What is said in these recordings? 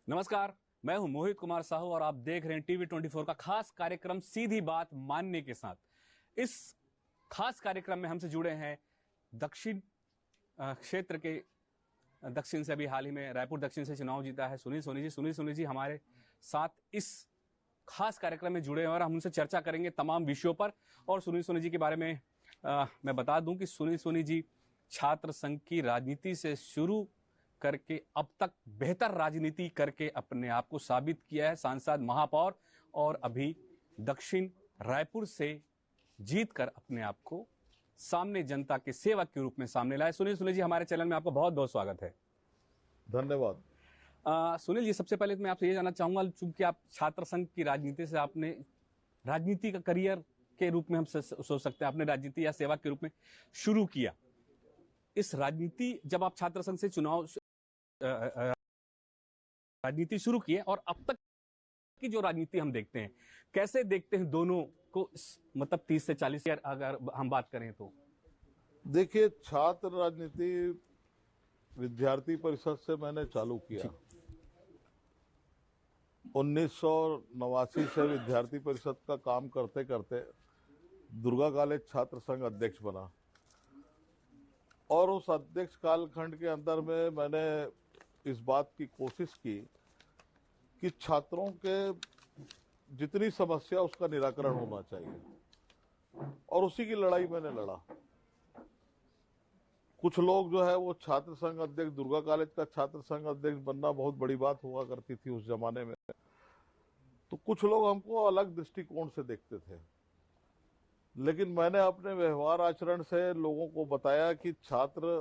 नमस्कार, मैं हूं मोहित कुमार साहू और आप देख रहे हैं टीवी 24 का खास कार्यक्रम सीधी बात मानने के साथ। इस खास कार्यक्रम में हमसे जुड़े हैं दक्षिण क्षेत्र के दक्षिण से अभी हाल ही में रायपुर दक्षिण से चुनाव जीता है सुनील सोनी जी। सुनील सोनी जी हमारे साथ इस खास कार्यक्रम में जुड़े हैं और हम उनसे चर्चा करेंगे तमाम विषयों पर। और सुनील सोनी जी के बारे में मैं बता दूं कि सुनील सोनी जी छात्र संघ की राजनीति से शुरू करके अब तक बेहतर राजनीति करके अपने आप को साबित किया है। सांसद, महापौर और अभी दक्षिण रायपुर से जीतकर अपने आप को सामने जनता के सेवक के रूप में सामने लाए। सुनील जी हमारे चैनल में आपका बहुत बहुत स्वागत है। धन्यवाद। सुनील जी, सबसे पहले तो मैं आपसे ये जानना चाहूंगा, चूंकि आप छात्र संघ की राजनीति से आपने राजनीति का करियर के रूप में हम सोच सकते हैं, आपने राजनीति या सेवा के रूप में शुरू किया। इस राजनीति जब आप छात्र संघ से चुनाव राजनीति शुरू की है और अब तक की जो राजनीति हम देखते हैं, कैसे देखते हैं दोनों को, मतलब 30 से 40 ईयर अगर हम बात करें तो? देखिए, छात्र राजनीति विद्यार्थी परिषद से मैंने चालू किया। 1989 से विद्यार्थी परिषद का काम करते करते दुर्गा कॉलेज छात्र संघ अध्यक्ष बना और उस अध्यक्ष कालखंड के अंदर में मैंने इस बात की कोशिश की कि छात्रों के जितनी समस्या उसका निराकरण होना चाहिए और उसी की लड़ाई मैंने लड़ा। कुछ लोग जो है वो छात्र संघ अध्यक्ष, दुर्गा कॉलेज का छात्र संघ अध्यक्ष बनना बहुत बड़ी बात हुआ करती थी उस जमाने में, तो कुछ लोग हमको अलग दृष्टिकोण से देखते थे। लेकिन मैंने अपने व्यवहार आचरण से लोगों को बताया कि छात्र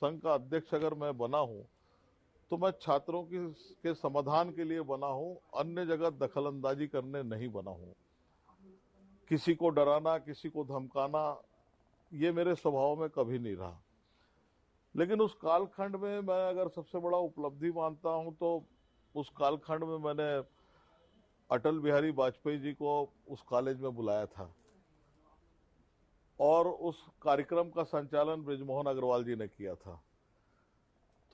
संघ का अध्यक्ष अगर मैं बना हूं तो मैं छात्रों के समाधान के लिए बना हूं, अन्य जगह दखलंदाजी करने नहीं बना हूं। किसी को डराना, किसी को धमकाना, ये मेरे स्वभाव में कभी नहीं रहा। लेकिन उस कालखंड में मैं अगर सबसे बड़ा उपलब्धि मानता हूं तो उस कालखंड में मैंने अटल बिहारी वाजपेयी जी को उस कॉलेज में बुलाया था और उस कार्यक्रम का संचालन बृजमोहन अग्रवाल जी ने किया था।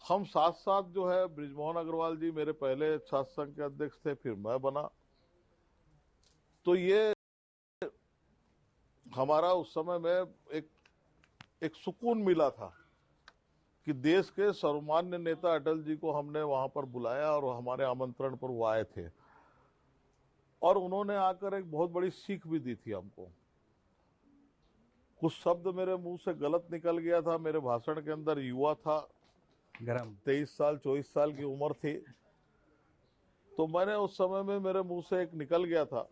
हम साथ साथ जो है, बृजमोहन अग्रवाल जी मेरे पहले छात्र संघ के अध्यक्ष थे, फिर मैं बना। तो ये हमारा उस समय में एक सुकून मिला था कि देश के सर्वमान्य नेता अटल जी को हमने वहां पर बुलाया और हमारे आमंत्रण पर वो आए थे और उन्होंने आकर एक बहुत बड़ी सीख भी दी थी हमको। कुछ शब्द मेरे मुंह से गलत निकल गया था, मेरे भाषण के अंदर युवा था, 23 साल 24 साल की उम्र थी, तो मैंने उस समय में मेरे मुंह से एक निकल गया था,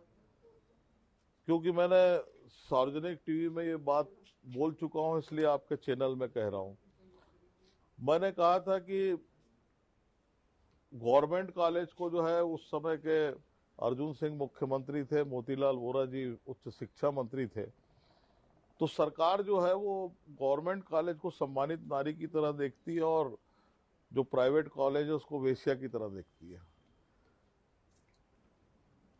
क्योंकि मैंने सार्वजनिक टीवी में ये बात बोल चुका हूं, इसलिए आपके चैनल में कह रहा हूं। मैंने कहा था कि गवर्नमेंट कॉलेज को जो है, उस समय के अर्जुन सिंह मुख्यमंत्री थे, मोतीलाल वोरा जी उच्च शिक्षा मंत्री थे, तो सरकार जो है वो गवर्नमेंट कॉलेज को सम्मानित नारी की तरह देखती है और जो प्राइवेट कॉलेज है उसको वेश्या की तरह देखती है।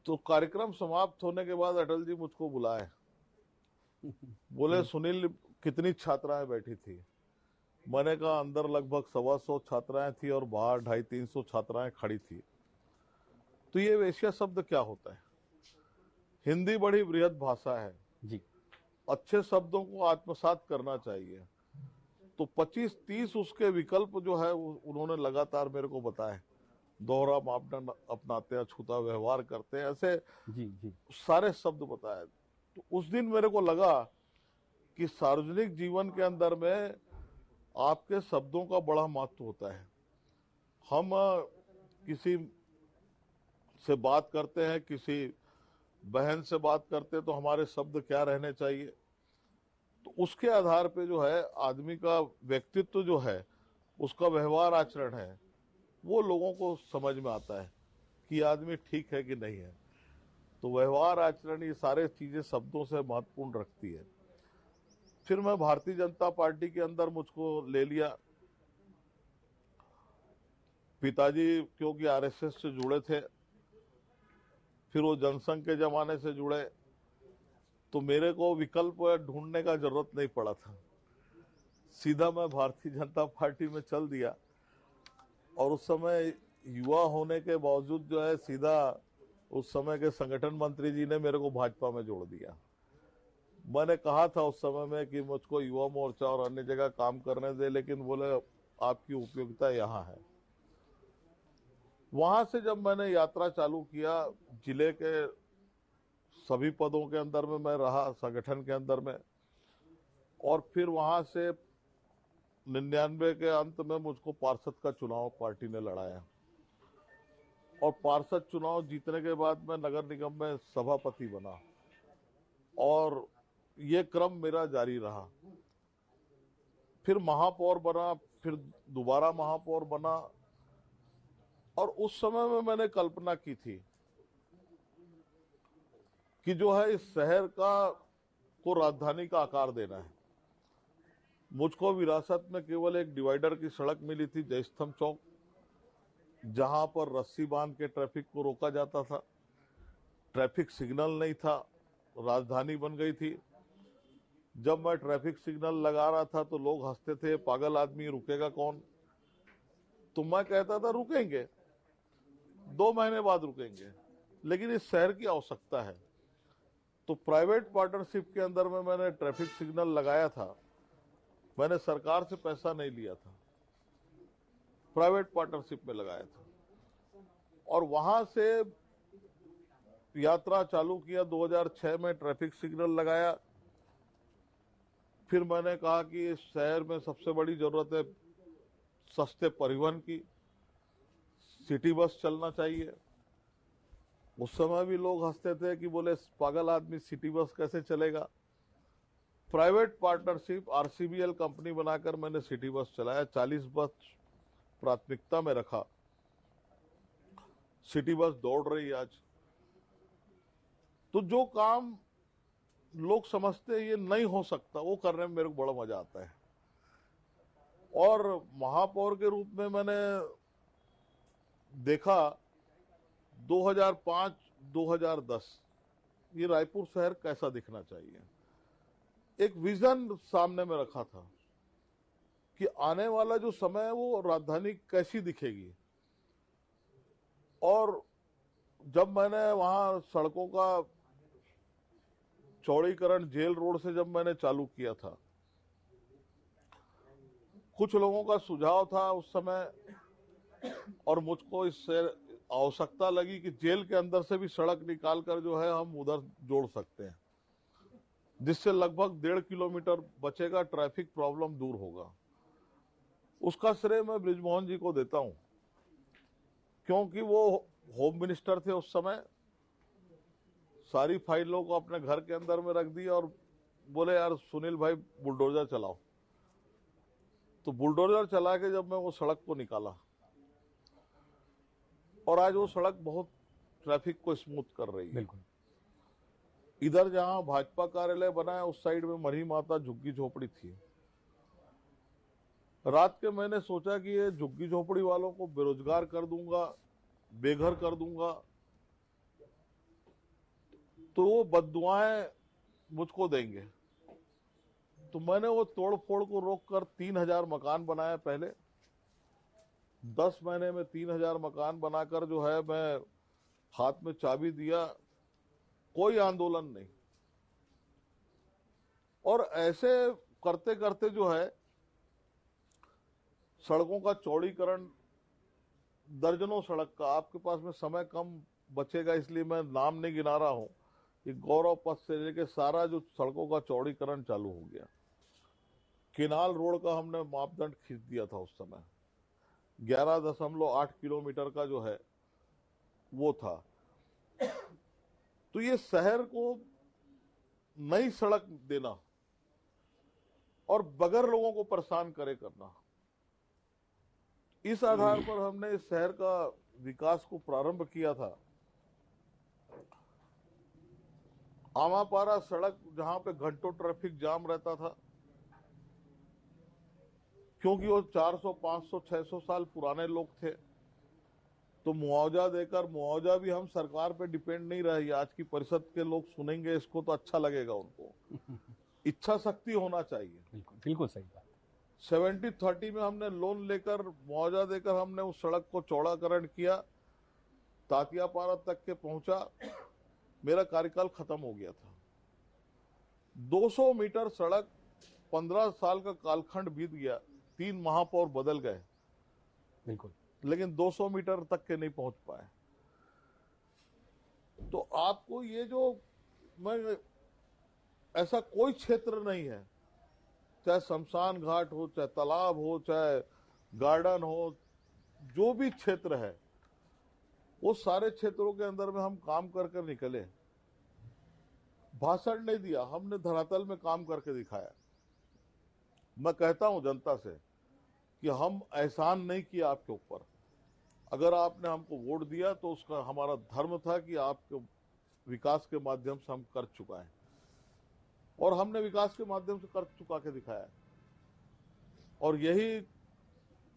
तो कार्यक्रम समाप्त होने के बाद अटल जी मुझको बुलाए, बोले सुनील कितनी छात्राएं बैठी थी? मैंने कहा अंदर लगभग 125 छात्राएं थी और बाहर 250-300 छात्राएं खड़ी थी। तो ये वेश्या शब्द क्या होता है? हिंदी बड़ी बृहद भाषा है जी, अच्छे शब्दों को आत्मसात करना चाहिए। तो 25-30 उसके विकल्प जो है उन्होंने लगातार मेरे को बताए। दोहरा मापदंड अपनाते हैं, अछूता व्यवहार करते हैं, ऐसे जी सारे शब्द बताए। तो उस दिन मेरे को लगा कि सार्वजनिक जीवन के अंदर में आपके शब्दों का बड़ा महत्व होता है। हम किसी से बात करते हैं, किसी बहन से बात करते हैं, तो हमारे शब्द क्या रहने चाहिए, तो उसके आधार पे जो है आदमी का व्यक्तित्व जो है, उसका व्यवहार आचरण है, वो लोगों को समझ में आता है कि आदमी ठीक है कि नहीं है। तो व्यवहार आचरण, ये सारे चीजें शब्दों से महत्वपूर्ण रखती है। फिर मैं भारतीय जनता पार्टी के अंदर मुझको ले लिया। पिताजी क्योंकि आरएसएस से जुड़े थे, फिर वो जनसंघ के जमाने से जुड़े, तो मेरे को विकल्प ढूंढने का जरूरत नहीं पड़ा था, सीधा मैं भारतीय जनता पार्टी में चल दिया। और उस समय युवा होने के बावजूद जो है सीधा उस समय के संगठन मंत्री जी ने मेरे को भाजपा में जोड़ दिया। मैंने कहा था उस समय में कि मुझको युवा मोर्चा और अन्य जगह काम करने दे, लेकिन बोले आपकी उपयोगिता यहाँ है। वहां से जब मैंने यात्रा चालू किया, जिले के सभी पदों के अंदर में मैं रहा, संगठन के अंदर में, और फिर वहां से 99 के अंत में मुझको पार्षद का चुनाव पार्टी ने लड़ाया, और पार्षद चुनाव जीतने के बाद मैं नगर निगम में सभापति बना, और ये क्रम मेरा जारी रहा। फिर महापौर बना, फिर दोबारा महापौर बना, और उस समय में मैंने कल्पना की थी कि जो है इस शहर को राजधानी का आकार देना है। मुझको विरासत में केवल एक डिवाइडर की सड़क मिली थी, जयस्तंभ चौक, जहां पर रस्सी बांध के ट्रैफिक को रोका जाता था। ट्रैफिक सिग्नल नहीं था, राजधानी बन गई थी। जब मैं ट्रैफिक सिग्नल लगा रहा था तो लोग हंसते थे, पागल आदमी, रुकेगा कौन? तो मैं कहता था रुकेंगे, 2 महीने बाद रुकेंगे, लेकिन इस शहर की आवश्यकता है। तो प्राइवेट पार्टनरशिप के अंदर में मैंने ट्रैफिक सिग्नल लगाया था। मैंने सरकार से पैसा नहीं लिया था, प्राइवेट पार्टनरशिप में लगाया था, और वहां से यात्रा चालू किया। 2006 में ट्रैफिक सिग्नल लगाया। फिर मैंने कहा कि इस शहर में सबसे बड़ी जरूरत है सस्ते परिवहन की, सिटी बस चलना चाहिए। उस समय भी लोग हंसते थे कि बोले पागल आदमी, सिटी बस कैसे चलेगा? प्राइवेट पार्टनरशिप आरसीबीएल कंपनी बनाकर मैंने सिटी बस चलाया। 40 बस प्राथमिकता में रखा, सिटी बस दौड़ रही आज। तो जो काम लोग समझते हैं ये नहीं हो सकता, वो करने में मेरे को बड़ा मजा आता है। और महापौर के रूप में मैंने देखा 2005-2010 ये रायपुर शहर कैसा दिखना चाहिए। एक विजन सामने में रखा था कि आने वाला जो समय है वो राजधानी कैसी दिखेगी। और जब मैंने वहां सड़कों का चौड़ीकरण जेल रोड से जब मैंने चालू किया था, कुछ लोगों का सुझाव था उस समय, और मुझको इससे आवश्यकता लगी कि जेल के अंदर से भी सड़क निकालकर जो है हम उधर जोड़ सकते हैं, जिससे लगभग 1.5 किलोमीटर बचेगा, ट्रैफिक प्रॉब्लम दूर होगा। उसका श्रेय मैं बृजमोहन जी को देता हूं, क्योंकि वो होम मिनिस्टर थे उस समय। सारी फाइलों को अपने घर के अंदर में रख दी और बोले यार सुनील भाई बुलडोजर चलाओ। तो बुलडोजर चला के जब मैं वो सड़क को निकाला, और आज वो सड़क बहुत ट्रैफिक को स्मूथ कर रही है। बिल्कुल। इधर जहां भाजपा कार्यालय बना है उस साइड में मरी माता झुग्गी झोपड़ी थी। रात के मैंने सोचा कि ये झुग्गी झोपड़ी वालों को बेरोजगार कर दूंगा, बेघर कर दूंगा, तो वो बद्दुआएं मुझको देंगे। तो मैंने वो तोड़ फोड़ को रोककर 3000 मकान बनाए पहले। 10 महीने में 3000 मकान बनाकर जो है मैं हाथ में चाबी दिया, कोई आंदोलन नहीं। और ऐसे करते करते जो है सड़कों का चौड़ीकरण, दर्जनों सड़क का, आपके पास में समय कम बचेगा इसलिए मैं नाम नहीं गिना रहा हूं, कि गौरव पथ से लेके सारा जो सड़कों का चौड़ीकरण चालू हो गया। केनाल रोड का हमने मापदंड खींच दिया था उस समय, 11.8 किलोमीटर का जो है वो था। तो ये शहर को नई सड़क देना और बगैर लोगों को परेशान करे करना, इस आधार पर हमने इस शहर का विकास को प्रारंभ किया था। आमापारा सड़क जहां पे घंटों ट्रैफिक जाम रहता था, क्योंकि वो 400, 500, 600 साल पुराने लोग थे, तो मुआवजा देकर, मुआवजा भी हम सरकार पे डिपेंड नहीं रही। आज की परिषद के लोग सुनेंगे इसको तो अच्छा लगेगा उनको। इच्छा शक्ति होना चाहिए। बिल्कुल बिल्कुल सही बात। 70-30 में हमने लोन लेकर मुआवजा देकर हमने उस सड़क को चौड़ाकरण किया, तातियापारा तक के पहुंचा। मेरा कार्यकाल खत्म हो गया था। 200 मीटर सड़क, 15 साल का कालखंड बीत गया, 3 महापौर बदल गए, बिल्कुल, लेकिन 200 मीटर तक के नहीं पहुंच पाए। तो आपको ये जो मैं ऐसा कोई क्षेत्र नहीं है, चाहे शमशान घाट हो, चाहे तालाब हो, चाहे गार्डन हो, जो भी क्षेत्र है, वो सारे क्षेत्रों के अंदर में हम काम कर कर निकले। भाषण नहीं दिया, हमने धरातल में काम करके दिखाया। मैं कहता हूं जनता से कि हम एहसान नहीं किया आपके ऊपर। अगर आपने हमको वोट दिया तो उसका हमारा धर्म था कि आपके विकास के माध्यम से हम कर चुका है, और हमने विकास के माध्यम से कर चुका के दिखाया। और यही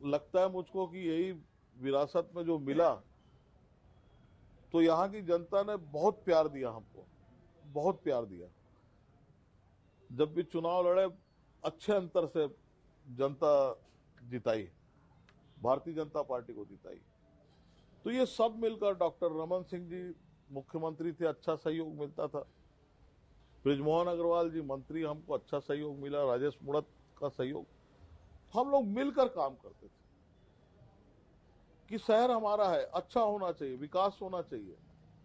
लगता है मुझको कि यही विरासत में जो मिला, तो यहाँ की जनता ने बहुत प्यार दिया हमको, बहुत प्यार दिया। जब भी चुनाव लड़े अच्छे अंतर से जनता जिताई, भारतीय जनता पार्टी को जिताई। तो ये सब मिलकर, डॉक्टर रमन सिंह जी मुख्यमंत्री थे, अच्छा सहयोग मिलता था। बृजमोहन अग्रवाल जी मंत्री, हमको अच्छा सहयोग मिला, राजेश मुड़त का सहयोग, हम लोग मिलकर काम करते थे कि शहर हमारा है, अच्छा होना चाहिए, विकास होना चाहिए,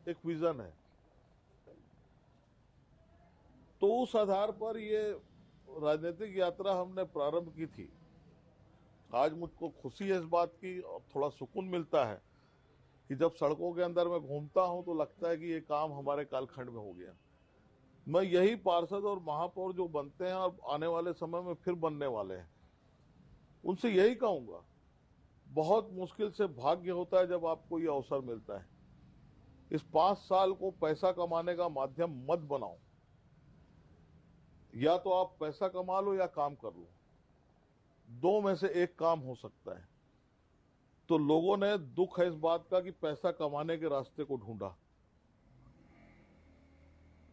एक विजन है। तो उस आधार पर ये राजनीतिक यात्रा हमने प्रारंभ की थी। आज मुझको खुशी है इस बात की, और थोड़ा सुकून मिलता है कि जब सड़कों के अंदर मैं घूमता हूं तो लगता है कि ये काम हमारे कालखंड में हो गया। मैं यही पार्षद और महापौर जो बनते हैं और आने वाले समय में फिर बनने वाले हैं, उनसे यही कहूंगा, बहुत मुश्किल से भाग्य होता है जब आपको ये अवसर मिलता है। इस 5 साल को पैसा कमाने का माध्यम मत बनाओ। या तो आप पैसा कमा लो या काम कर लो, 2 में से एक काम हो सकता है। तो लोगों ने, दुख है इस बात का कि पैसा कमाने के रास्ते को ढूंढा,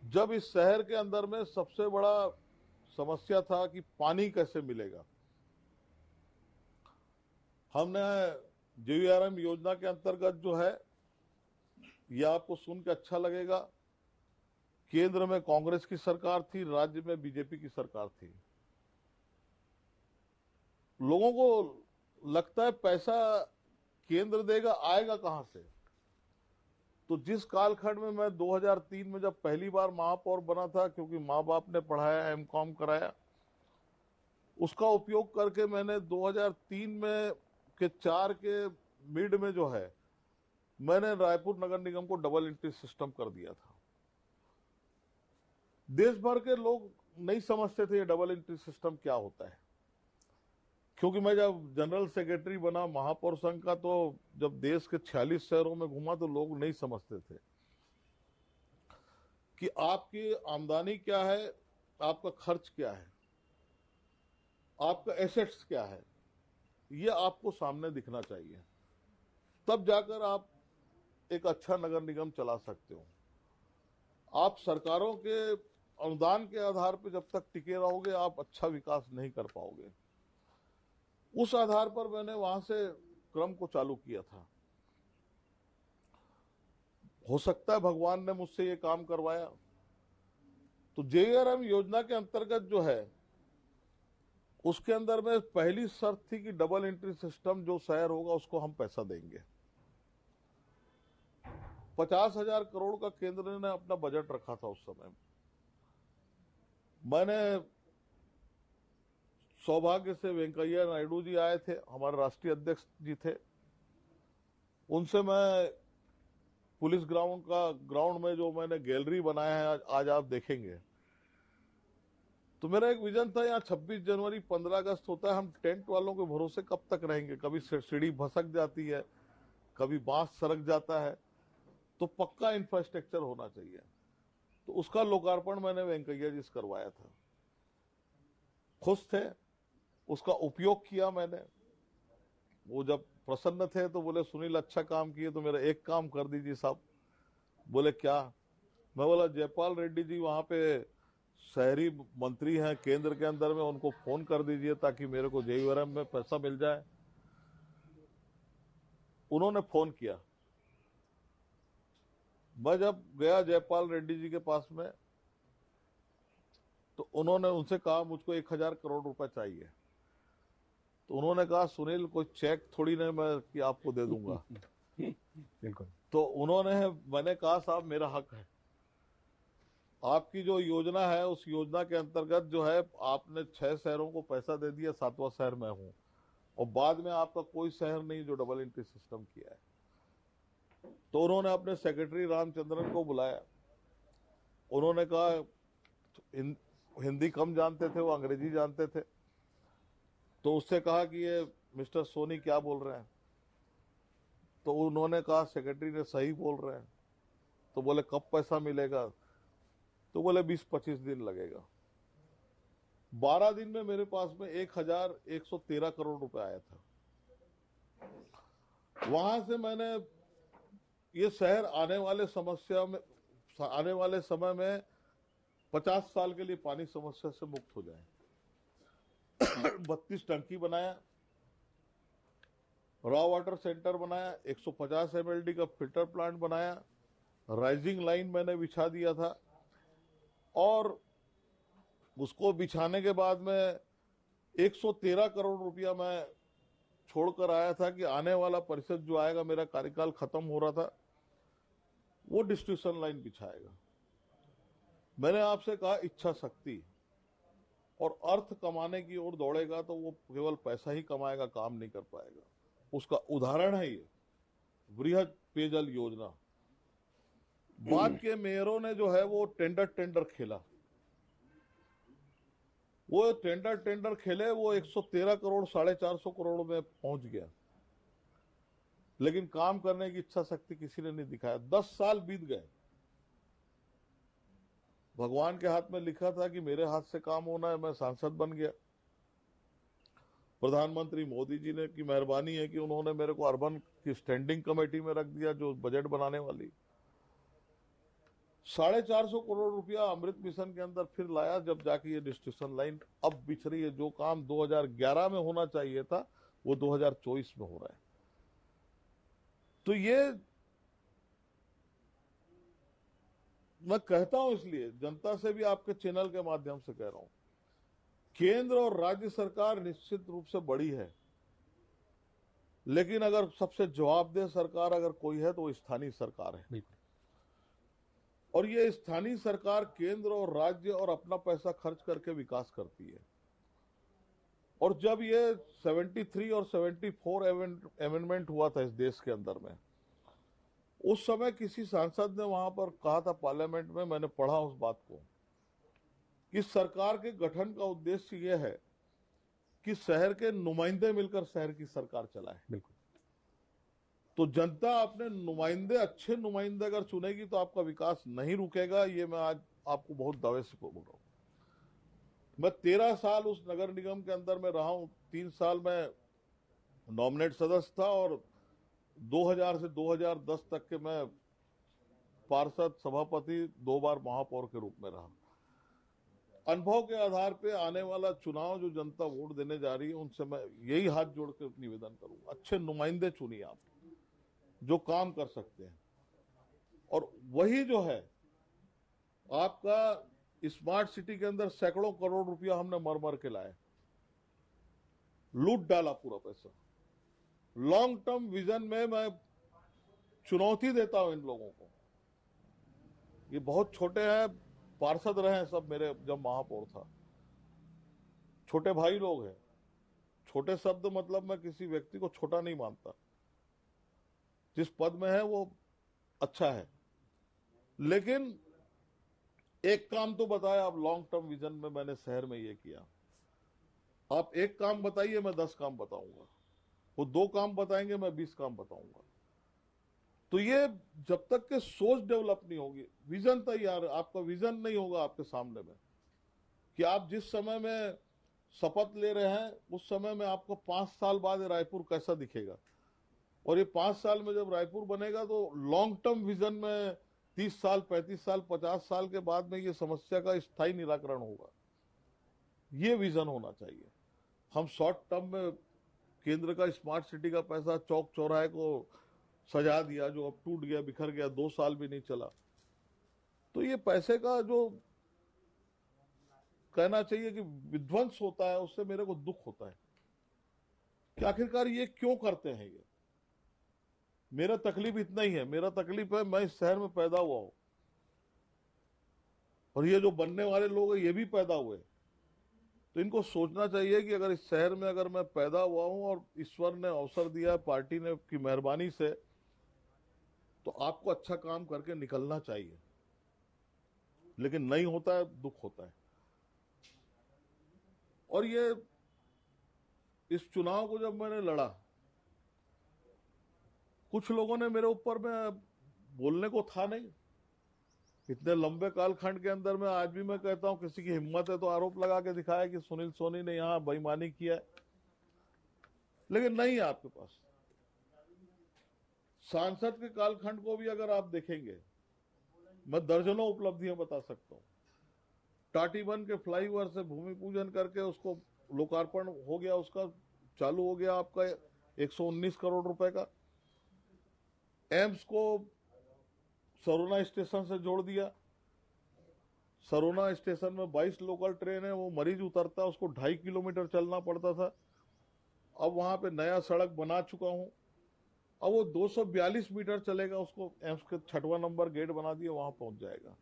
जब इस शहर के अंदर में सबसे बड़ा समस्या था कि पानी कैसे मिलेगा। हमने JVRM योजना के अंतर्गत जो है, यह आपको सुन के अच्छा लगेगा, केंद्र में कांग्रेस की सरकार थी, राज्य में बीजेपी की सरकार थी। लोगों को लगता है पैसा केंद्र देगा, आएगा कहां से। तो जिस कालखंड में मैं 2003 में जब पहली बार महापौर बना था, क्योंकि माँ बाप ने पढ़ाया, MCOM कराया, उसका उपयोग करके मैंने 2003 में के 4 के मिड में जो है, मैंने रायपुर नगर निगम को डबल एंट्री सिस्टम कर दिया था। देश भर के लोग नहीं समझते थे ये डबल एंट्री सिस्टम क्या होता है, क्योंकि मैं जब जनरल सेक्रेटरी बना महापौर संघ का, तो जब देश के 46 शहरों में घूमा तो लोग नहीं समझते थे कि आपकी आमदनी क्या है, आपका खर्च क्या है, आपका एसेट्स क्या है, ये आपको सामने दिखना चाहिए। तब जाकर आप एक अच्छा नगर निगम चला सकते हो। आप सरकारों के अनुदान के आधार पर जब तक टिके रहोगे, आप अच्छा विकास नहीं कर पाओगे। उस आधार पर मैंने वहां से क्रम को चालू किया था। हो सकता है भगवान ने मुझसे ये काम करवाया। तो JVRM योजना के अंतर्गत जो है, उसके अंदर में पहली शर्त थी कि डबल एंट्री सिस्टम जो शहर होगा उसको हम पैसा देंगे। 50,000 करोड़ का केंद्र ने अपना बजट रखा था उस समय। मैंने सौभाग्य से वेंकैया नायडू जी आए थे, हमारे राष्ट्रीय अध्यक्ष जी थे, उनसे मैं पुलिस ग्राउंड में जो मैंने गैलरी बनाया है, आज आप देखेंगे। तो मेरा एक विजन था, यहाँ 26 जनवरी 15 अगस्त होता है, हम टेंट वालों के भरोसे कब तक रहेंगे। कभी सीढ़ी भसक जाती है, कभी बांस सरक जाता है, तो पक्का इंफ्रास्ट्रक्चर होना चाहिए। तो उसका लोकार्पण मैंने वेंकैया जी से करवाया था। खुश थे, उसका उपयोग किया मैंने। वो जब प्रसन्न थे तो बोले, सुनील अच्छा काम किए, तो मेरा एक काम कर दीजिए साहब। बोले क्या? मैं बोला, जयपाल रेड्डी जी वहां पे शहरी मंत्री हैं केंद्र के अंदर में, उनको फोन कर दीजिए ताकि मेरे को जेईवरम में पैसा मिल जाए। उन्होंने फोन किया। मैं जब गया जयपाल रेड्डी जी के पास में, तो उन्होंने उनसे कहा मुझको 1000 करोड़ रुपए चाहिए। तो उन्होंने कहा सुनील कोई चेक थोड़ी नहीं मैं कि आपको दे दूंगा। बिल्कुल। तो मैंने कहा साहब मेरा हक है, आपकी जो योजना है उस योजना के अंतर्गत जो है आपने 6 शहरों को पैसा दे दिया, 7वां शहर मैं हूं, और बाद में आपका कोई शहर नहीं जो डबल एंट्री सिस्टम किया है। तो उन्होंने अपने सेक्रेटरी रामचंद्रन को बुलाया। उन्होंने कहा हिंदी कम जानते थे, वो अंग्रेजी जानते थे। तो उससे कहा कि ये मिस्टर सोनी क्या बोल रहे हैं। तो उन्होंने कहा सेक्रेटरी ने सही बोल रहे हैं। तो बोले कब पैसा मिलेगा। तो बोले 20-25 दिन लगेगा। 12 दिन में मेरे पास में 1113 करोड़ रुपए आया था। वहां से मैंने ये शहर आने वाले समय में 50 साल के लिए पानी समस्या से मुक्त हो जाए। 32 टंकी बनाया, रॉ वाटर सेंटर बनाया, 150 MLD का फिल्टर प्लांट बनाया, राइजिंग लाइन मैंने बिछा दिया था। और उसको बिछाने के बाद में 113 करोड़ रुपया मैं छोड़कर आया था कि आने वाला परिषद जो आएगा, मेरा कार्यकाल खत्म हो रहा था, वो डिस्ट्रीब्यूशन लाइन बिछाएगा। मैंने आपसे कहा इच्छा शक्ति और अर्थ कमाने की ओर दौड़ेगा तो वो केवल पैसा ही कमाएगा, काम नहीं कर पाएगा। उसका उदाहरण है ये वृहद पेयजल योजना। बाद के मेयरों ने जो है वो टेंडर खेला। वो टेंडर खेले, वो 113 करोड़ 450 करोड़ में पहुंच गया, लेकिन काम करने की इच्छा शक्ति किसी ने नहीं दिखाया। 10 साल बीत गए। भगवान के हाथ में लिखा था कि मेरे हाथ से काम होना है, मैं सांसद बन गया। प्रधानमंत्री मोदी जी ने की मेहरबानी है कि उन्होंने मेरे को अर्बन की स्टैंडिंग कमेटी में रख दिया जो बजट बनाने वाली। 450 करोड़ रुपया अमृत मिशन के अंदर फिर लाया, जब जाके ये डिस्ट्रीब्यूशन लाइन अब बिछ रही है। जो काम 2011 में होना चाहिए था वो 2024 में हो रहा है। तो ये मैं कहता हूं, इसलिए जनता से भी आपके चैनल के माध्यम से कह रहा हूं, केंद्र और राज्य सरकार निश्चित रूप से बड़ी है, लेकिन अगर सबसे जवाबदेह सरकार अगर कोई है तो वो स्थानीय सरकार है। और ये स्थानीय सरकार केंद्र और राज्य और अपना पैसा खर्च करके विकास करती है। और जब ये 73 और 74 अमेंडमेंट हुआ था इस देश के अंदर में, उस समय किसी सांसद ने वहां पर कहा था पार्लियामेंट में, मैंने पढ़ा उस बात को, कि सरकार के गठन का उद्देश्य यह है कि शहर के नुमाइंदे मिलकर शहर की सरकार चलाए। बिल्कुल। तो जनता अपने नुमाइंदे, अच्छे नुमाइंदे अगर चुनेगी तो आपका विकास नहीं रुकेगा। ये मैं आज आपको बहुत दावे से बोल रहा हूं। मैं 13 साल उस नगर निगम के अंदर में रहा हूं। 3 साल में नॉमिनेट सदस्य था और 2000 से 2010 तक के मैं पार्षद, सभापति, 2 बार महापौर के रूप में रहा। अनुभव के आधार पे आने वाला चुनाव जो जनता वोट देने जा रही है, उनसे मैं यही हाथ जोड़ के निवेदन करूंगा, अच्छे नुमाइंदे चुनिए आप जो काम कर सकते हैं। और वही जो है आपका स्मार्ट सिटी के अंदर सैकड़ों करोड़ रुपया हमने मर मर के लाए, लूट डाला पूरा पैसा। लॉन्ग टर्म विजन में मैं चुनौती देता हूं इन लोगों को। ये बहुत छोटे हैं, पार्षद रहे हैं सब मेरे जब महापौर था, छोटे भाई लोग हैं। छोटे शब्द मतलब मैं किसी व्यक्ति को छोटा नहीं मानता, जिस पद में है वो अच्छा है, लेकिन एक काम तो बताया आप लॉन्ग टर्म विजन में मैंने शहर में ये किया। आप एक काम बताइए, मैं 10 काम बताऊंगा। वो 2 काम बताएंगे, मैं 20 काम बताऊंगा। तो ये जब तक के सोच डेवलप नहीं होगी, विजन तैयार, आपका विजन नहीं होगा आपके सामने में कि आप जिस समय में शपथ ले रहे हैं उस समय में आपको 5 साल बाद रायपुर कैसा दिखेगा। और ये 5 साल में जब रायपुर बनेगा तो लॉन्ग टर्म विजन में 30 साल, 35 साल, 50 साल के बाद में ये समस्या का स्थायी निराकरण होगा। ये विजन होना चाहिए। हम शॉर्ट टर्म में केंद्र का स्मार्ट सिटी का पैसा चौक चौराहे को सजा दिया, जो अब टूट गया, बिखर गया, 2 साल भी नहीं चला। तो ये पैसे का जो कहना चाहिए कि विध्वंस होता है, उससे मेरे को दुख होता है कि आखिरकार ये क्यों करते हैं। ये मेरा तकलीफ इतना ही है, मेरा तकलीफ है मैं इस शहर में पैदा हुआ हूं और ये जो बनने वाले लोग हैं ये भी पैदा हुए। तो इनको सोचना चाहिए कि अगर इस शहर में अगर मैं पैदा हुआ हूं और ईश्वर ने अवसर दिया, पार्टी ने की मेहरबानी से, तो आपको अच्छा काम करके निकलना चाहिए। लेकिन नहीं होता है, दुख होता है। और ये इस चुनाव को जब मैंने लड़ा, कुछ लोगों ने मेरे ऊपर में बोलने को था नहीं। इतने लंबे कालखंड के अंदर में आज भी मैं कहता हूं, किसी की हिम्मत है तो आरोप लगा के दिखाया कि सुनील सोनी ने यहां बेईमानी किया है, लेकिन नहीं है आपके पास। सांसद के कालखंड को भी अगर आप देखेंगे, मैं दर्जनों उपलब्धियां बता सकता हूं। टाटीबन के फ्लाईओवर से भूमि पूजन करके उसको लोकार्पण हो गया, उसका चालू हो गया आपका 119 करोड़ रुपए का। एम्स को सरोना स्टेशन से जोड़ दिया। सरोना स्टेशन में 22 लोकल ट्रेन है, वो मरीज उतरता है उसको 2.5 किलोमीटर चलना पड़ता था। अब वहां पे नया सड़क बना चुका हूं, अब वो 242 मीटर चलेगा, उसको एम्स के 6वां नंबर गेट बना दिया, वहां पहुंच जाएगा।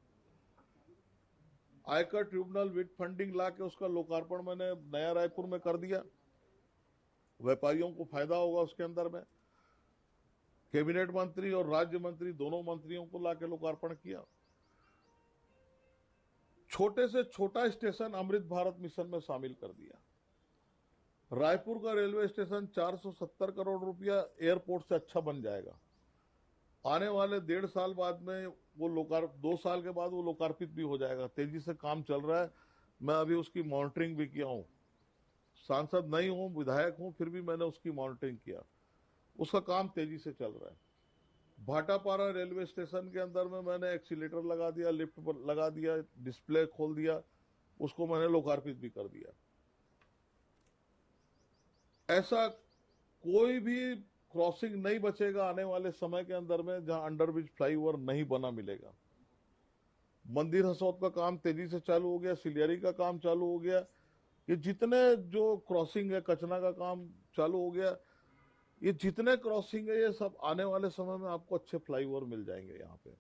आयकर ट्रिब्यूनल विद फंडिंग ला के उसका लोकार्पण मैंने नया रायपुर में कर दिया। व्यापारियों को फायदा होगा उसके अंदर में। कैबिनेट मंत्री और राज्य मंत्री दोनों मंत्रियों को लाके लोकार्पण किया। छोटे से छोटा स्टेशन अमृत भारत मिशन में शामिल कर दिया। रायपुर का रेलवे स्टेशन 470 करोड़ रुपया एयरपोर्ट से अच्छा बन जाएगा। आने वाले 1.5 साल बाद में वो 2 साल के बाद वो लोकार्पित भी हो जाएगा। तेजी से काम चल रहा है, मैं अभी उसकी मॉनिटरिंग भी किया हूं। सांसद नहीं हूं, विधायक हूं, फिर भी मैंने उसकी मॉनिटरिंग किया। उसका काम तेजी से चल रहा है। भाटापारा रेलवे स्टेशन के अंदर में मैंने एक्सीलेटर लगा दिया, लिफ्ट लगा दिया, डिस्प्ले खोल दिया, उसको मैंने लोकार्पित भी कर दिया। ऐसा कोई भी क्रॉसिंग नहीं बचेगा आने वाले समय के अंदर में जहां अंडरब्रिज फ्लाईओवर नहीं बना मिलेगा। मंदिर हसौद का काम तेजी से चालू हो गया, सिलियरी का काम चालू हो गया। ये जितने जो क्रॉसिंग है, कचना का काम चालू हो गया। ये जितने क्रॉसिंग है, ये सब आने वाले समय में आपको अच्छे फ्लाईओवर मिल जाएंगे। यहाँ पे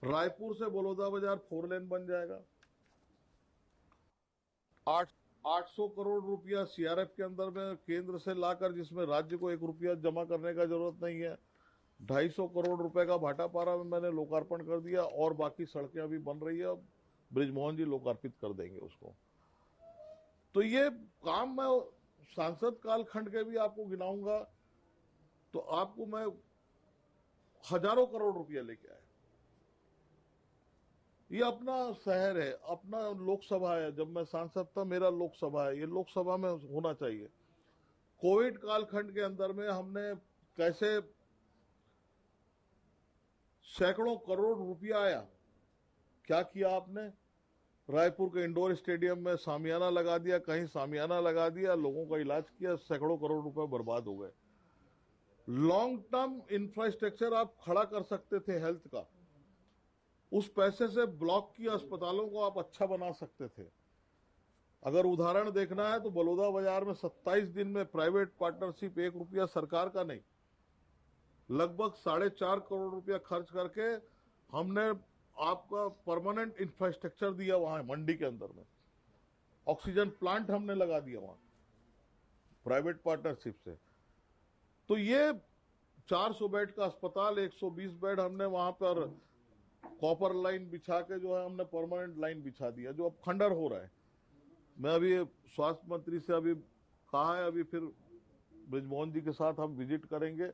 रायपुर से बलौदा बाजार 4 लेन बन जाएगा। 800 करोड़ रुपया सीआरएफ के अंदर में केंद्र से लाकर, जिसमें राज्य को 1 रुपया जमा करने का जरूरत नहीं है। 250 करोड़ रुपए का भाटापारा में मैंने लोकार्पण कर दिया और बाकी सड़कें अभी बन रही है। ब्रिजमोहन जी लोकार्पित कर देंगे उसको। तो ये काम मैं सांसद कालखंड के भी आपको गिनाऊंगा तो आपको मैं हजारों करोड़ रुपया लेके आया। ये अपना शहर है, अपना लोकसभा है। जब मैं सांसद था, मेरा लोकसभा है, ये लोकसभा में होना चाहिए। कोविड कालखंड के अंदर में हमने कैसे सैकड़ों करोड़ रुपया आया, क्या किया आपने? रायपुर के इंडोर स्टेडियम में सामियाना लगा दिया, कहीं सामियाना लगा दिया, लोगों का इलाज किया, सैकड़ों करोड़ रुपए बर्बाद हो गए। लॉन्ग टर्म इंफ्रास्ट्रक्चर आप खड़ा कर सकते थे हेल्थ का, उस पैसे से ब्लॉक की अस्पतालों को आप अच्छा बना सकते थे। अगर उदाहरण देखना है तो बलौदा बाजार में 27 दिन में प्राइवेट पार्टनरशिप 1 रुपया सरकार का नहीं, लगभग 4.5 करोड़ रुपया खर्च करके हमने आपका परमानेंट इंफ्रास्ट्रक्चर दिया। वहां मंडी के अंदर में ऑक्सीजन प्लांट हमने लगा दिया वहां प्राइवेट पार्टनरशिप से। तो ये 400 बेड का अस्पताल, 120 बेड हमने वहां पर कॉपर लाइन बिछा के जो है हमने परमानेंट लाइन बिछा दिया, जो अब खंडर हो रहा है। मैं अभी स्वास्थ्य मंत्री से अभी कहा है, अभी फिर ब्रिजमोहन जी के साथ हम विजिट करेंगे।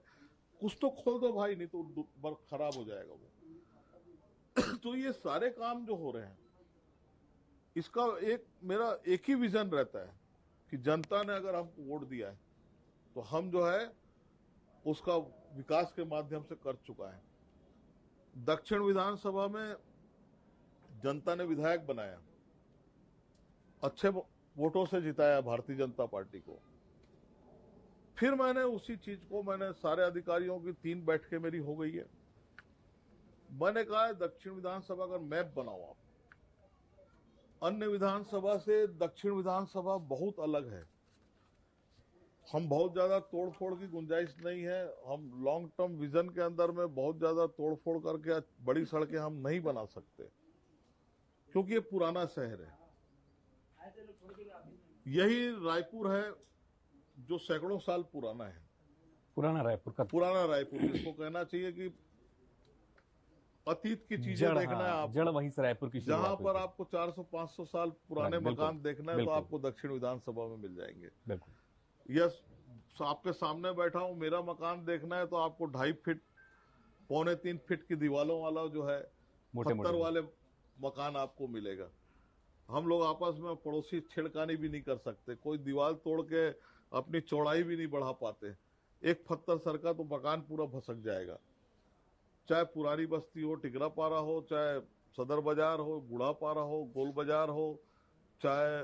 कुछ तो खोल दो भाई, नहीं तो खराब हो जाएगा वो। तो ये सारे काम जो हो रहे हैं, इसका मेरा एक ही विजन रहता है कि जनता ने अगर हमको वोट दिया है तो हम जो है उसका विकास के माध्यम से कर चुका है। दक्षिण विधानसभा में जनता ने विधायक बनाया, अच्छे वोटों से जिताया भारतीय जनता पार्टी को। फिर मैंने उसी चीज को सारे अधिकारियों की 3 बैठकें मेरी हो गई है। मैंने कहा दक्षिण विधानसभा का मैप बनाओ आप। अन्य विधानसभा से दक्षिण विधानसभा बहुत अलग है। हम बहुत ज्यादा तोड़फोड़ की गुंजाइश नहीं है। हम लॉन्ग टर्म विजन के अंदर में बहुत ज्यादा तोड़फोड़ करके बड़ी सड़कें हम नहीं बना सकते, क्योंकि ये पुराना शहर है। यही रायपुर है जो सैकड़ों साल पुराना है। पुराना रायपुर जिसको कहना चाहिए कि अतीत की चीजें देखना है आप, जड़ वहीं से रायपुर की जहां पर आपको 400-500 साल पुराने मकान देखना है तो आपको दक्षिण विधानसभा में मिल जाएंगे। यस, आपके सामने बैठा हूं, मेरा मकान देखना है तो आपको 2.5 फीट 2.25-3 फीट की दीवारों वाला जो है पत्थर वाले मकान आपको मिलेगा। हम लोग आपस में पड़ोसी छेड़खानी भी नहीं कर सकते, कोई दीवार तोड़ के अपनी चौड़ाई भी नहीं बढ़ा पाते। एक पत्थर सरका तो मकान पूरा भसक जाएगा। चाहे पुरानी बस्ती हो, टिकरा पारा हो, चाहे सदर बाजार हो, बूढ़ा पारा हो, गोल बाजार हो, चाहे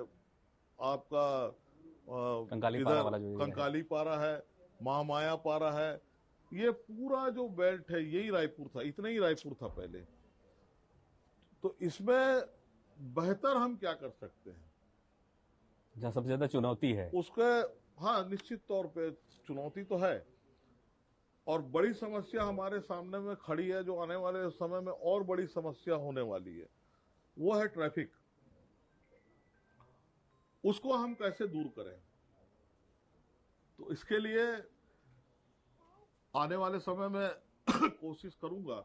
आपका कंकाली पारा है, महामाया पारा है, ये पूरा जो बेल्ट है यही रायपुर था, इतना ही रायपुर था पहले। तो इसमें बेहतर हम क्या कर सकते हैं, जहाँ सबसे ज्यादा चुनौती है उसके, हाँ निश्चित तौर पे चुनौती तो है। और बड़ी समस्या हमारे सामने में खड़ी है, जो आने वाले समय में और बड़ी समस्या होने वाली है, वो है ट्रैफिक। उसको हम कैसे दूर करें? तो इसके लिए आने वाले समय में कोशिश करूंगा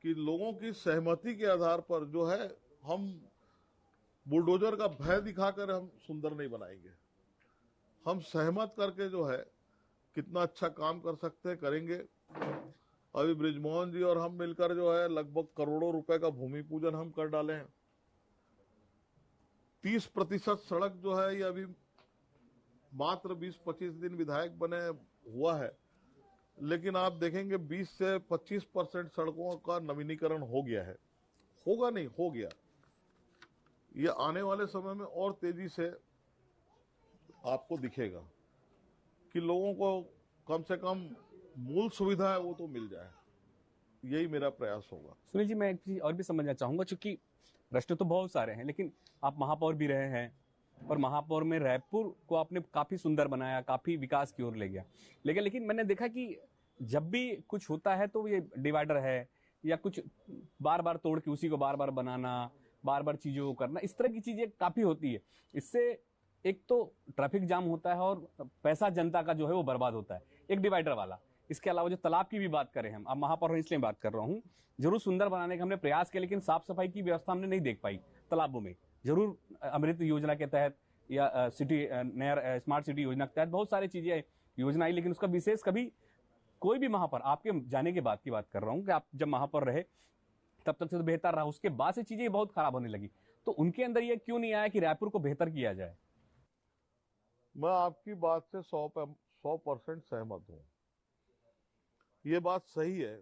कि लोगों की सहमति के आधार पर जो है, हम बुलडोजर का भय दिखाकर हम सुंदर नहीं बनाएंगे। हम सहमत करके जो है कितना अच्छा काम कर सकते हैं करेंगे। अभी बृजमोहन जी और हम मिलकर जो है लगभग करोड़ों रुपए का भूमि पूजन हम कर डाले हैं। 30% सड़क जो है ये अभी मात्र 20-25 दिन विधायक बने हुआ है, लेकिन आप देखेंगे 20 से 25% सड़कों का नवीनीकरण हो गया है। होगा नहीं, हो गया। ये आने वाले समय में और तेजी से आपको दिखेगा कि लोगों को कम से कम मूल सुविधा है वो तो मिल जाए। यही मेरा प्रयास होगा। सुनील जी, मैं एक चीज और भी समझना चाहूंगा, क्योंकि प्रश्न तो बहुत सारे हैं, लेकिन आप महापौर भी रहे हैं और महापौर में रायपुर को आपने काफी सुंदर बनाया, काफी विकास की ओर ले गया। लेकिन मैंने देखा कि जब भी कुछ होता है तो ये डिवाइडर है या कुछ बार बार तोड़ के उसी को बार बार बनाना, बार बार चीजों को करना, इस तरह की चीजें काफी होती है। इससे एक तो ट्रैफिक जाम होता है और पैसा जनता का जो है वो बर्बाद होता है, एक डिवाइडर वाला। इसके अलावा जो तालाब की भी बात करें, हम अब महापौर इसलिए बात कर रहा हूँ, जरूर सुंदर बनाने का हमने प्रयास किया, लेकिन साफ सफाई की व्यवस्था हमने नहीं देख पाई तालाबों में। जरूर अमृत योजना के तहत या सिटी नया स्मार्ट सिटी योजना के तहत बहुत सारी चीजें योजना आई, लेकिन उसका विशेष कभी कोई भी महापौर, आपके जाने के बाद की बात कर रहा हूँ कि आप जब महापौर रहे तब तक तो बेहतर रहा, उसके बाद से चीजें बहुत खराब होने लगी। तो उनके अंदर ये क्यों नहीं आया कि रायपुर को बेहतर किया जाए? मैं आपकी बात से 100% सहमत हूं। ये बात सही है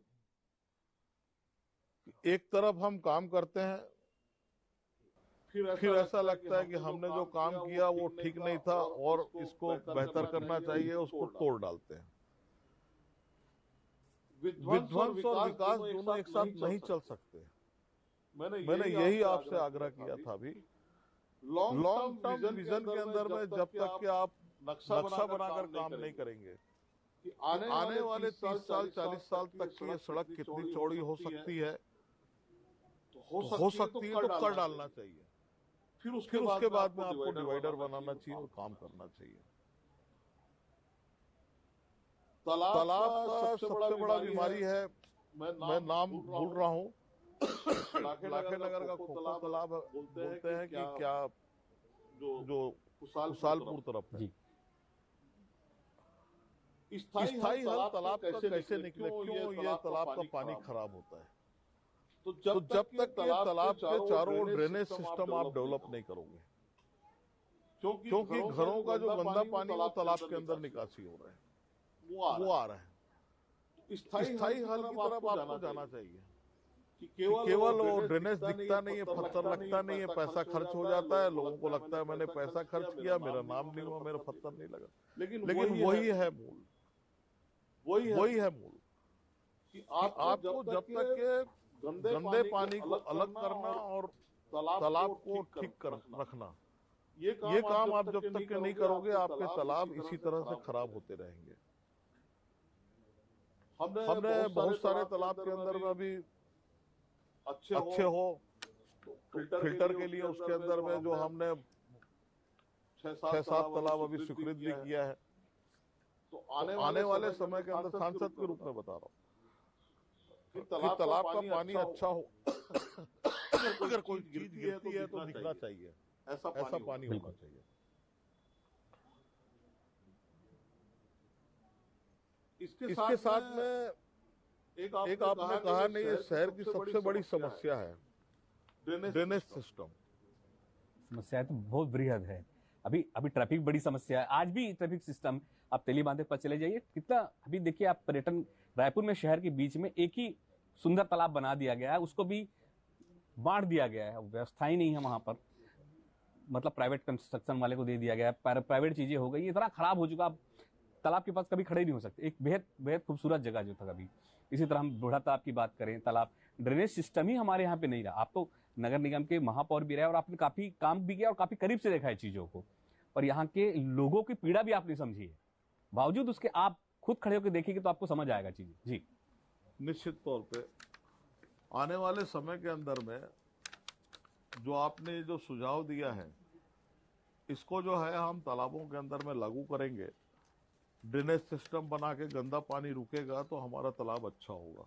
कि एक तरफ हम काम करते हैं, फिर ऐसा लगता है कि हमने जो काम किया वो ठीक नहीं था और इसको बेहतर करना चाहिए, उसको तोड़ डालते हैं। विध्वंस और विकास दोनों एक साथ नहीं चल सकते। मैंने यही आपसे आग्रह किया था अभी। लॉन्ग टर्म विजन के अंदर में जब तक कि आप नक्शा बनाकर काम नहीं करेंगे कि आने वाले 30 साल 40 साल तक की ये सड़क कितनी चौड़ी हो सकती है, हो सकती है तो कर डालना चाहिए। फिर उसके बाद में आपको डिवाइडर बनाना चाहिए और काम करना चाहिए। तालाब का सबसे बड़ा बीमारी है, मैं नाम भूल रहा हूँ, लाखे नगर का खोखो तालाब बोलते हैं कि क्या जो कुसालपुर तरफ है। स्थायी हल तालाब का कैसे निकले, क्यों ये तालाब का पानी खराब होता है? तो जब तक ये तालाब के चारों ओर ड्रेनेज सिस्टम आप डेवलप नहीं करोगे, क्योंकि घरों का जो गंदा पानी वो तालाब के अंदर निकासी हो रहा है, वो आ रहा है। स्थायी हल की तरफ आपको जाना चाहिए कि केवल वो ड्रेनेज दिखता नहीं है, पत्थर लगता नहीं है, पैसा खर्च हो जाता है, लोगों को लगता है मैंने पैसा खर्च किया, मेरा नाम नहीं हुआ, मेरा पत्थर नहीं लगा। लेकिन वही है मूल, वही है मूल कि आपको जब तक के गंदे पानी को अलग करना और तालाब को ठीक रखना, ये काम आप जब तक के नहीं करोगे, आपके तालाब इसी तरह से खराब होते रहेंगे। हमने बहुत सारे तालाब के अंदर में अभी अच्छे हो फिल्टर के लिए उसके अंदर में जो हमने 6-7 तालाब अभी स्वीकृत भी किया है। तो आने वाले समय के अंदर सांसद के रूप में बता रहा हूँ कि तालाब का पानी अच्छा हो, अगर कोई चीज गिरती है तो दिखना चाहिए, ऐसा पानी होना चाहिए। इसके साथ में एक आपने कहा नहीं, ये शहर की सबसे बड़ी समस्या है ड्रेनेज सिस्टम। समस्या तो बहुत बृहद है। अभी ट्रैफिक बड़ी समस्या है। आज भी ट्रैफिक सिस्टम, आप तेली बांधे पर चले जाइए, कितना अभी देखिए आप पर्यटन, रायपुर में शहर के बीच में एक ही सुंदर तालाब बना दिया गया है, उसको भी बांट दिया गया है, व्यवस्था ही नहीं है वहां पर, मतलब प्राइवेट कंस्ट्रक्शन वाले को दे दिया गया है, प्राइवेट चीजें हो गई, इतना खराब हो चुका, आप तालाब के पास कभी खड़े नहीं हो सकते। एक बेहद खूबसूरत जगह जो था कभी। इसी तरह हम बूढ़ा तालाब की बात करें, तालाब ड्रेनेज सिस्टम ही हमारे यहाँ पे नहीं रहा। आप तो नगर निगम के महापौर भी रहे और आपने काफी काम भी किया और काफी करीब से देखा है चीजों को, और यहाँ के लोगों की पीड़ा भी आपने समझी है। बावजूद उसके आप खुद खड़े होकर देखिए तो आपको समझ आएगा चीजें। जी, निश्चित तौर पे आने वाले समय के अंदर में जो आपने जो सुझाव दिया है, इसको जो है हम तालाबों के अंदर में लागू करेंगे। ड्रेनेज सिस्टम बना के गंदा पानी रुकेगा तो हमारा तालाब अच्छा होगा।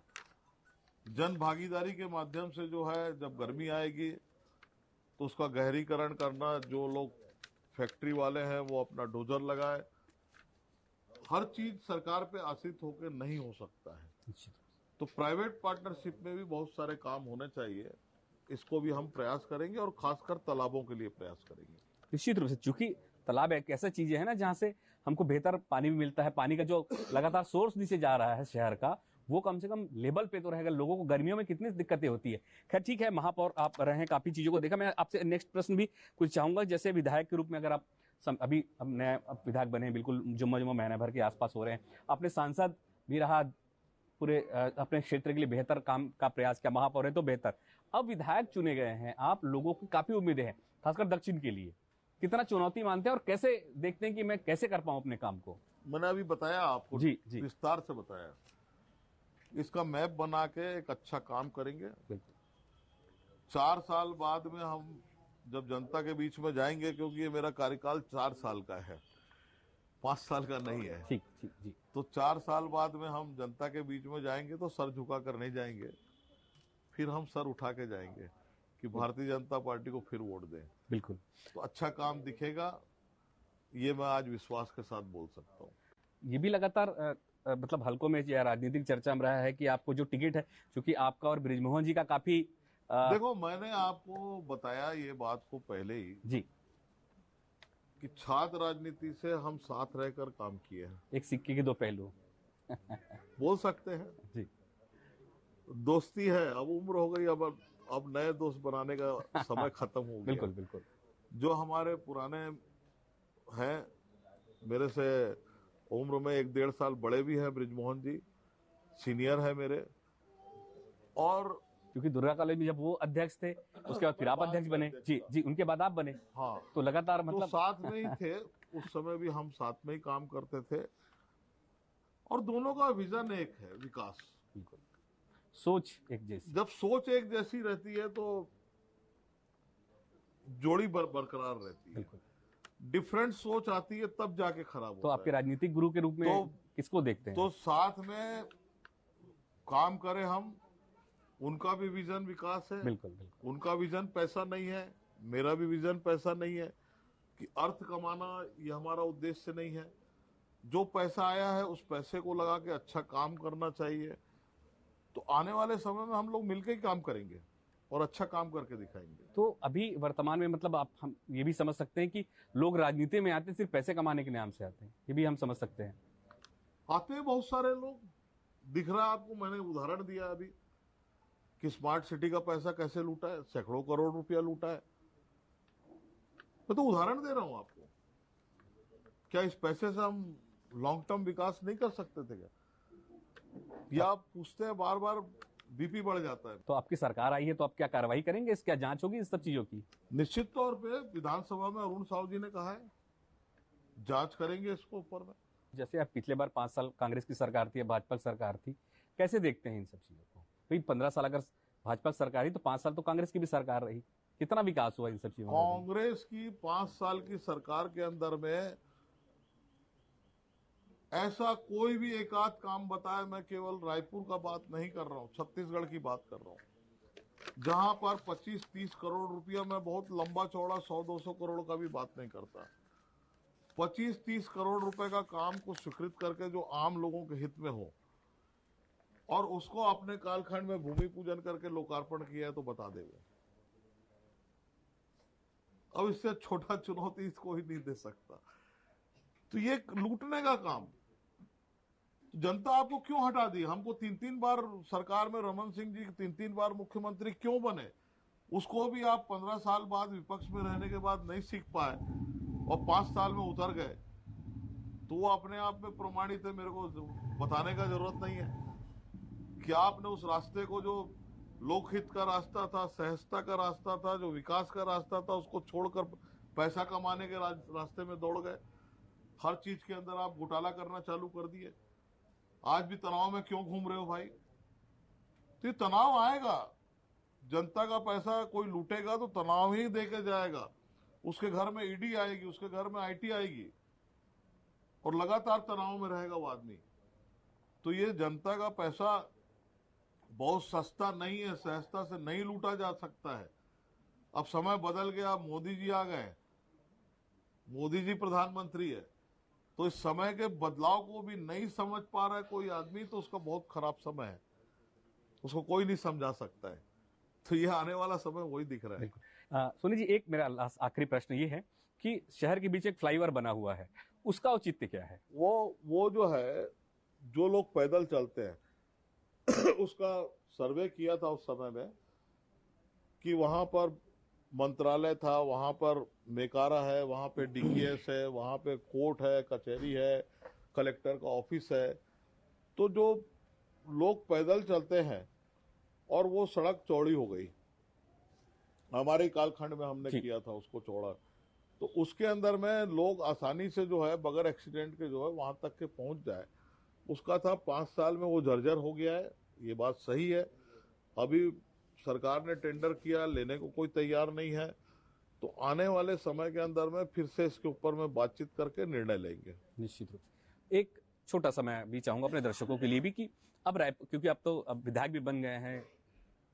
जन भागीदारी के माध्यम से जो है, जब गर्मी आएगी तो उसका गहरीकरण करना, जो लोग फैक्ट्री वाले हैं वो अपना डोजर लगाए। हर चीज सरकार पे आश्रित होकर नहीं हो सकता है, तो प्राइवेट पार्टनरशिप में भी बहुत सारे काम होने चाहिए। इसको भी हम प्रयास करेंगे और खासकर तालाबों के लिए प्रयास करेंगे। निश्चित रूप से, चूंकि तालाब एक ऐसा चीज है ना जहां से हमको बेहतर पानी भी मिलता है। पानी का जो लगातार सोर्स नीचे जा रहा है शहर का, वो कम से कम लेवल पे तो रहेगा। लोगों को गर्मियों में कितनी दिक्कतें होती है। खैर ठीक है, महापौर आप रहे हैं, काफी चीजों को देखा। मैं आपसे नेक्स्ट प्रश्न भी कुछ चाहूंगा, जैसे विधायक के रूप में अगर आप अभी नए विधायक बने हैं, बिल्कुल जुम्मा महीने भर के आसपास हो रहे हैं, आपने सांसद भी रहा, पूरे अपने क्षेत्र के लिए बेहतर काम का प्रयास किया, महापौर है तो बेहतर, अब विधायक चुने गए हैं आप, लोगों की काफी उम्मीदें हैं खासकर दक्षिण के लिए, कितना चुनौती मानते हैं और कैसे देखते हैं कि मैं कैसे कर पाऊं अपने काम को? मैंने अभी बताया आपको, जी जी, विस्तार से बताया। इसका मैप बना के एक अच्छा काम करेंगे। 4 साल बाद में हम जब जनता के बीच में जाएंगे, क्योंकि ये मेरा कार्यकाल 4 साल का है, 5 साल का नहीं है। ठीक ठीक जी। तो 4 साल बाद में हम जनता के बीच में जाएंगे तो सर झुका कर नहीं जाएंगे, फिर हम सर उठा के जाएंगे कि भारतीय जनता पार्टी को फिर वोट दें। बिल्कुल, तो अच्छा काम दिखेगा, ये मैं आज विश्वास के साथ बोल सकता हूँ। ये भी लगातार मतलब हल्कों में या राजनीतिक चर्चा में रहा है कि आपको जो टिकट है, क्योंकि आपका और बृजमोहन जी का काफी देखो, मैंने आपको बताया ये बात को पहले ही जी कि छात्र राजनीति से हम साथ रहकर काम किए हैं। एक सिक्के के दो पहलू बोल सकते हैं जी। दोस्ती है, अब उम्र हो गई, अब नए दोस्त बनाने का समय खत्म हो गया। बिल्कुल बिल्कुल। जो हमारे पुराने हैं, मेरे से उम्र में 1-1.5 साल बड़े भी हैं, बृजमोहन जी सीनियर है मेरे, और क्योंकि दुर्गा कॉलेज में जब वो अध्यक्ष थे, उसके बाद फिर आप अध्यक्ष बने। जी जी, उनके बाद आप बने। हाँ, तो लगातार मतलब तो साथ में ही थे, उस समय भी हम साथ में ही काम करते थे, और दोनों का विजन एक है, विकास। बिल्कुल, सोच एक जैसी। जब सोच एक जैसी रहती है तो जोड़ी बरकरार रहती है। बिल्कुल, डिफरेंट सोच आती है तब जाके खराब तो होता आपके है। राजनीतिक गुरु के रूप में किसको देखते हैं? तो साथ में काम करें हम, उनका भी विजन विकास है। बिल्कुल बिल्कुल। उनका विजन पैसा नहीं है, मेरा भी विजन पैसा नहीं है कि अर्थ कमाना ये हमारा उद्देश्य नहीं है। जो पैसा आया है उस पैसे को लगा के अच्छा काम करना चाहिए। तो आने वाले समय में हम लोग मिलकर ही काम करेंगे और अच्छा काम करके दिखाएंगे। तो अभी वर्तमान में मतलब आप, हम ये भी समझ सकते हैं कि लोग राजनीति में आते सिर्फ पैसे कमाने के नाम से आते हैं, ये भी हम समझ सकते हैं। आते हैं बहुत सारे लोग, दिख रहा है आपको, मैंने उदाहरण दिया अभी कि स्मार्ट सिटी का पैसा कैसे लूटा है, सैकड़ों करोड़ रुपया लूटा है। मैं तो उदाहरण दे रहा हूं आपको। क्या इस पैसे से हम लॉन्ग टर्म विकास नहीं कर सकते थे क्या? या आप पूछते हैं बार बार, बीपी बढ़ जाता है। तो आपकी सरकार आई है तो आप क्या कार्रवाई करेंगे, इस क्या जांच होगी इस सब चीजों की? निश्चित तौर पे विधानसभा में अरुण साहू जी ने कहा है जांच करेंगे इसको ऊपर में। जैसे आप पिछले बार 5 साल कांग्रेस की सरकार थी, भाजपा की सरकार थी, कैसे देखते हैं इन सब चीजों को? भाई 15 साल अगर भाजपा की सरकार ही तो 5 साल तो कांग्रेस की भी सरकार रही, कितना विकास हुआ इन सब चीजों में? कांग्रेस की 5 साल की सरकार के अंदर में ऐसा कोई भी एक आध काम बताए, मैं केवल रायपुर का बात नहीं कर रहा हूं, छत्तीसगढ़ की बात कर रहा हूं, जहां पर 25-30 करोड़ रुपया, मैं बहुत लंबा चौड़ा 100-200 करोड़ का भी बात नहीं करता, 25-30 करोड़ रुपए का काम को स्वीकृत करके जो आम लोगों के हित में हो और उसको अपने कालखंड में भूमि पूजन करके लोकार्पण किया है तो बता देंगे। अब इससे छोटा चुनौती कोई नहीं दे सकता। तो ये लूटने का काम जनता आपको क्यों हटा दी? हमको 3-3 बार सरकार में रमन सिंह जी 3-3 बार मुख्यमंत्री क्यों बने, उसको भी आप 15 साल बाद विपक्ष में रहने के बाद नहीं सीख पाए और 5 साल में उतर गए, तो वो अपने आप में प्रमाणित है। मेरे को बताने का जरूरत नहीं है कि आपने उस रास्ते को, जो लोकहित का रास्ता था, सहजता का रास्ता था, जो विकास का रास्ता था, उसको छोड़कर पैसा कमाने के रास्ते में दौड़ गए। हर चीज के अंदर आप घोटाला करना चालू कर दिए। आज भी तनाव में क्यों घूम रहे हो भाई? तो ये तनाव आएगा, जनता का पैसा कोई लूटेगा तो तनाव ही देके जाएगा। उसके घर में ईडी आएगी, उसके घर में आईटी आएगी और लगातार तनाव में रहेगा वो आदमी। तो ये जनता का पैसा बहुत सस्ता नहीं है, सहजता से नहीं लूटा जा सकता है। अब समय बदल गया, मोदी जी आ गए, मोदी जी प्रधानमंत्री है, तो इस समय के बदलाव को भी नहीं समझ पा रहा है कोई आदमी, तो उसका बहुत खराब समय है, उसको कोई नहीं समझा सकता है। तो ये आने वाला समय वही दिख रहा है। सोनी जी, एक मेरा आखिरी प्रश्न ये है कि शहर के बीच एक फ्लाईओवर बना हुआ है, उसका औचित्य क्या है? वो जो है, जो लोग पैदल चलते हैं उसका सर्वे किया था उस समय में कि वहां पर मंत्रालय था, वहां पर मेकारा है, वहां पे डीईएस है, वहां पे कोर्ट है, कचहरी है, कलेक्टर का ऑफिस है। तो जो लोग पैदल चलते हैं और वो सड़क चौड़ी हो गई, हमारे कालखंड में हमने किया था उसको चौड़ा, तो उसके अंदर में लोग आसानी से जो है बगैर एक्सीडेंट के जो है वहां तक के पहुंच जाए, उसका था। 5 साल में वो जर्जर हो गया है, ये बात सही है। अभी सरकार ने टेंडर किया, लेने को कोई तैयार नहीं है, तो आने वाले समय के अंदर में फिर से इसके ऊपर में बातचीत करके निर्णय लेंगे। निश्चित रूप से। एक छोटा सा मैं भी चाहूंगा अपने दर्शकों के लिए भी कि अब रायपुर, क्योंकि आप तो अब विधायक भी बन गए हैं,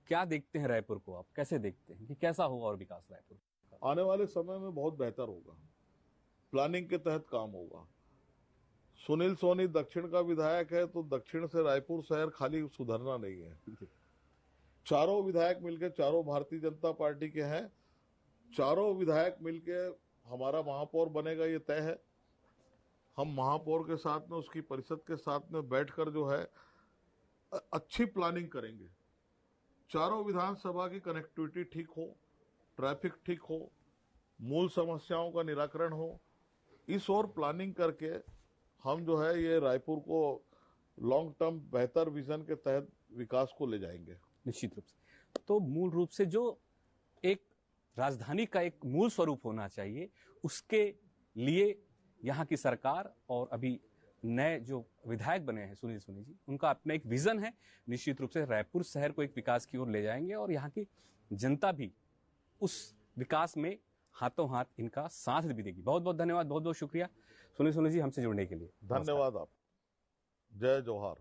क्या देखते हैं रायपुर को, आप कैसे देखते हैं कि कैसा होगा और विकास रायपुर? आने वाले समय में बहुत बेहतर होगा, प्लानिंग के तहत काम होगा। सुनील सोनी दक्षिण का विधायक है, तो दक्षिण से रायपुर शहर खाली सुधरना नहीं है। चारों विधायक मिलके, चारों भारतीय जनता पार्टी के हैं, चारों विधायक मिलके हमारा महापौर बनेगा, ये तय है। हम महापौर के साथ में, उसकी परिषद के साथ में बैठकर जो है अच्छी प्लानिंग करेंगे। चारों विधानसभा की कनेक्टिविटी ठीक हो, ट्रैफिक ठीक हो, मूल समस्याओं का निराकरण हो, इस ओर प्लानिंग करके हम जो है ये रायपुर को लॉन्ग टर्म बेहतर विजन के तहत विकास को ले जाएंगे। निश्चित रूप से। तो मूल रूप से जो एक राजधानी का एक मूल स्वरूप होना चाहिए, उसके लिए यहाँ की सरकार और अभी नए जो विधायक बने हैं सुनील सोनी जी, उनका अपना एक विजन है। निश्चित रूप से रायपुर शहर को एक विकास की ओर ले जाएंगे और यहाँ की जनता भी उस विकास में हाथों हाथ इनका साथ भी देगी। बहुत बहुत धन्यवाद, बहुत बहुत शुक्रिया सुनील सोनी जी हमसे जुड़ने के लिए। धन्यवाद आप। जय जोहार।